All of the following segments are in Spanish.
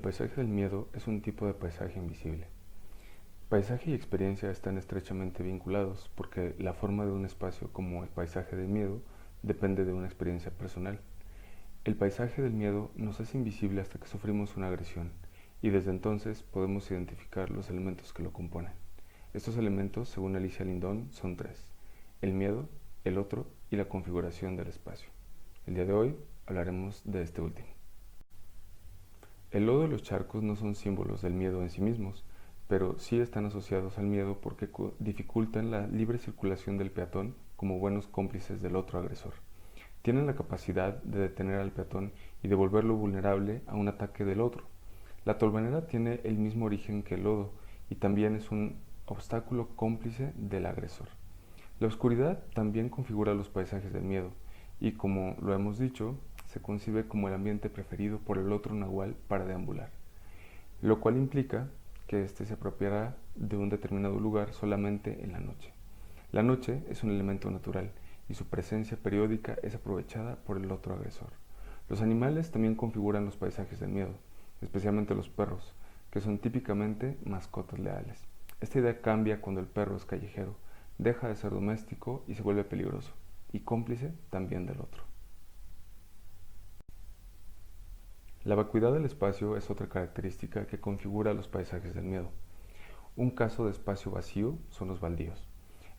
paisaje del miedo es un tipo de paisaje invisible. Paisaje y experiencia están estrechamente vinculados porque la forma de un espacio como el paisaje del miedo depende de una experiencia personal. El paisaje del miedo nos es invisible hasta que sufrimos una agresión y desde entonces podemos identificar los elementos que lo componen. Estos elementos, según Alicia Lindon, son tres: el miedo, el otro y la configuración del espacio. El día de hoy hablaremos de este último. El lodo y los charcos no son símbolos del miedo en sí mismos, pero sí están asociados al miedo porque dificultan la libre circulación del peatón como buenos cómplices del otro agresor. Tienen la capacidad de detener al peatón y de volverlo vulnerable a un ataque del otro. La tolvanera tiene el mismo origen que el lodo y también es un obstáculo cómplice del agresor. La oscuridad también configura los paisajes del miedo y, como lo hemos dicho, se concibe como el ambiente preferido por el otro nahual para deambular, lo cual implica que éste se apropiará de un determinado lugar solamente en la noche. La noche es un elemento natural y su presencia periódica es aprovechada por el otro agresor. Los animales también configuran los paisajes del miedo, especialmente los perros, que son típicamente mascotas leales. Esta idea cambia cuando el perro es callejero, deja de ser doméstico y se vuelve peligroso, y cómplice también del otro. La vacuidad del espacio es otra característica que configura los paisajes del miedo. Un caso de espacio vacío son los baldíos.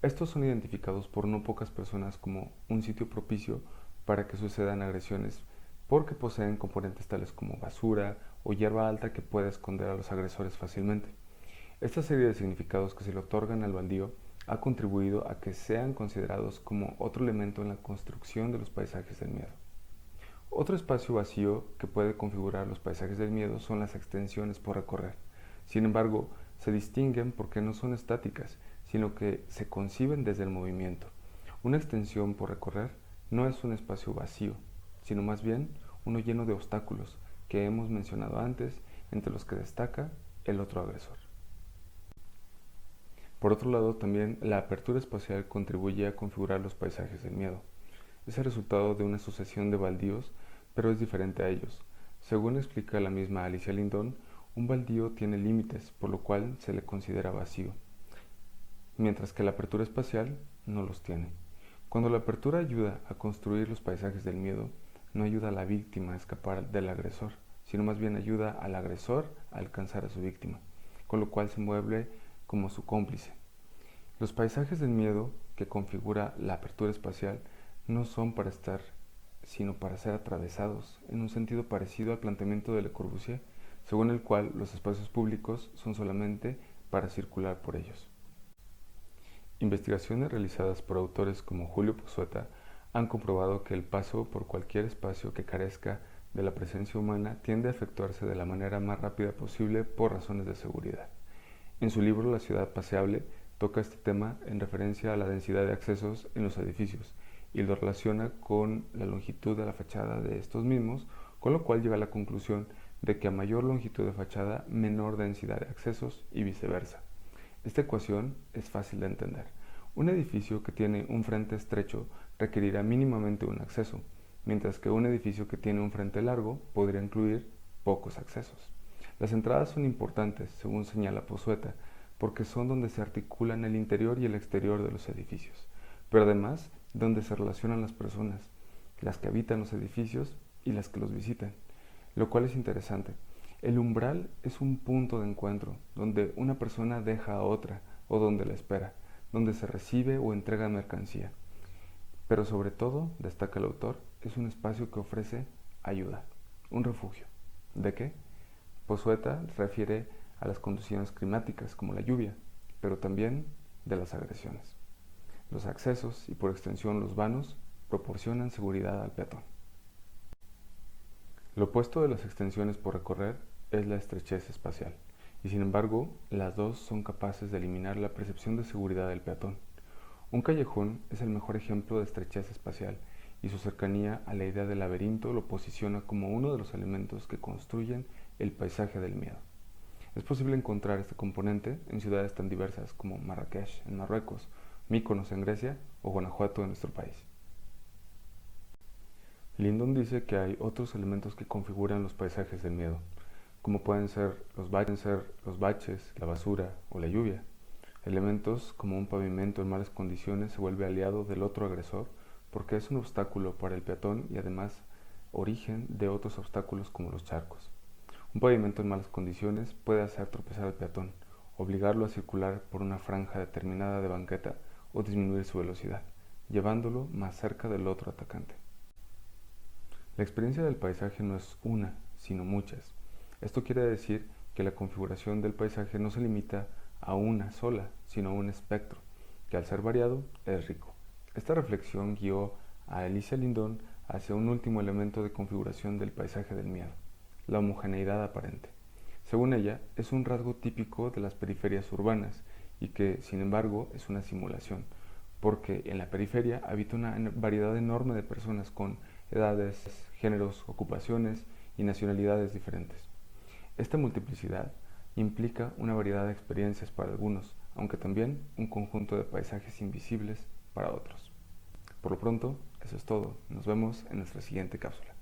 Estos son identificados por no pocas personas como un sitio propicio para que sucedan agresiones porque poseen componentes tales como basura o hierba alta que puede esconder a los agresores fácilmente. Esta serie de significados que se le otorgan al baldío ha contribuido a que sean considerados como otro elemento en la construcción de los paisajes del miedo. Otro espacio vacío que puede configurar los paisajes del miedo son las extensiones por recorrer. Sin embargo, se distinguen porque no son estáticas, sino que se conciben desde el movimiento. Una extensión por recorrer no es un espacio vacío, sino más bien uno lleno de obstáculos que hemos mencionado antes, entre los que destaca el otro agresor. Por otro lado, también la apertura espacial contribuye a configurar los paisajes del miedo. Es el resultado de una sucesión de baldíos, pero es diferente a ellos. Según explica la misma Alicia Lindon, un baldío tiene límites, por lo cual se le considera vacío, mientras que la apertura espacial no los tiene. Cuando la apertura ayuda a construir los paisajes del miedo, no ayuda a la víctima a escapar del agresor, sino más bien ayuda al agresor a alcanzar a su víctima, con lo cual se mueve como su cómplice. Los paisajes del miedo que configura la apertura espacial no son para estar, sino para ser atravesados, en un sentido parecido al planteamiento de Le Corbusier, según el cual los espacios públicos son solamente para circular por ellos. Investigaciones realizadas por autores como Julio Pozueta han comprobado que el paso por cualquier espacio que carezca de la presencia humana tiende a efectuarse de la manera más rápida posible por razones de seguridad. En su libro La ciudad paseable toca este tema en referencia a la densidad de accesos en los edificios y lo relaciona con la longitud de la fachada de estos mismos, con lo cual llega a la conclusión de que a mayor longitud de fachada, menor densidad de accesos y viceversa. Esta ecuación es fácil de entender. Un edificio que tiene un frente estrecho requerirá mínimamente un acceso, mientras que un edificio que tiene un frente largo podría incluir pocos accesos. Las entradas son importantes, según señala Pozueta, porque son donde se articulan el interior y el exterior de los edificios, pero además donde se relacionan las personas, las que habitan los edificios y las que los visitan, lo cual es interesante. El umbral es un punto de encuentro, donde una persona deja a otra o donde la espera, donde se recibe o entrega mercancía. Pero sobre todo, destaca el autor, es un espacio que ofrece ayuda, un refugio. ¿De qué? Pozueta refiere a las condiciones climáticas como la lluvia, pero también de las agresiones. Los accesos y por extensión los vanos proporcionan seguridad al peatón. Lo opuesto de las extensiones por recorrer es la estrechez espacial, y sin embargo, las dos son capaces de eliminar la percepción de seguridad del peatón. Un callejón es el mejor ejemplo de estrechez espacial, y su cercanía a la idea de laberinto lo posiciona como uno de los elementos que construyen el paisaje del miedo. Es posible encontrar este componente en ciudades tan diversas como Marrakech en Marruecos, Mykonos en Grecia o Guanajuato en nuestro país. Lindon dice que hay otros elementos que configuran los paisajes del miedo, como pueden ser los baches, la basura o la lluvia. Elementos como un pavimento en malas condiciones se vuelve aliado del otro agresor porque es un obstáculo para el peatón y además origen de otros obstáculos como los charcos. Un pavimento en malas condiciones puede hacer tropezar al peatón, obligarlo a circular por una franja determinada de banqueta o disminuir su velocidad, llevándolo más cerca del otro atacante. La experiencia del paisaje no es una, sino muchas. Esto quiere decir que la configuración del paisaje no se limita a una sola, sino a un espectro, que al ser variado es rico. Esta reflexión guió a Alicia Lindon hacia un último elemento de configuración del paisaje del miedo, la homogeneidad aparente. Según ella, es un rasgo típico de las periferias urbanas y que, sin embargo, es una simulación, porque en la periferia habita una variedad enorme de personas con edades, géneros, ocupaciones y nacionalidades diferentes. Esta multiplicidad implica una variedad de experiencias para algunos, aunque también un conjunto de paisajes invisibles para otros. Por lo pronto, eso es todo. Nos vemos en nuestra siguiente cápsula.